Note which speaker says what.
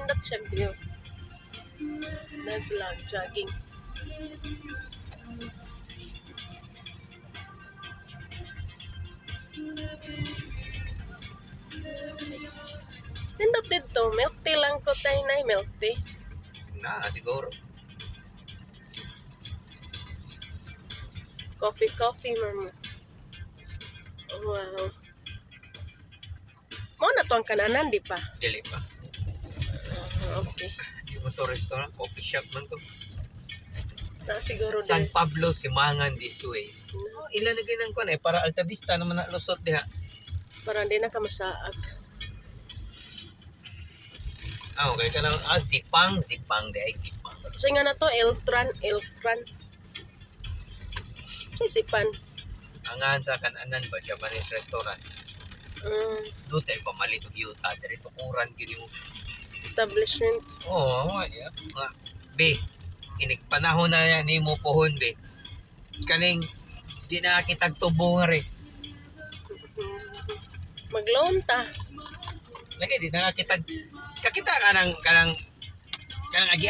Speaker 1: Nindot siya view. That's lang, jogging. Nindot dito, milk tea lang ko tayo na milk tea.
Speaker 2: Na, siguro.
Speaker 1: Coffee, ma'am. Wow. Mo na to ang kananan, di pa?
Speaker 2: Dili pa.
Speaker 1: Okay.
Speaker 2: Di mo to restaurant, coffee shop man to.
Speaker 1: Na siguro
Speaker 2: San
Speaker 1: din.
Speaker 2: Pablo, Simangan this way. Oh, ilan na ganang kuan eh, para Alta Vista naman na lusot diha.
Speaker 1: Para hindi na ka masaag.
Speaker 2: Ah, okay ka lang. Zipang di ay Zipang.
Speaker 1: So nga na to, Eltran. Isipan.
Speaker 2: Angan sa kananan ba, Japanese restaurant. Doon tayo pamalit og yuta, dito kuran gini mo.
Speaker 1: Establishment.
Speaker 2: Oo, yeah. Be, inig panahon na yan ni mo pohon, be. Kaning, di na kitag tubo nga rin.
Speaker 1: Mag-loan ta.
Speaker 2: Lagi, di na kitag, kakita ka ng agi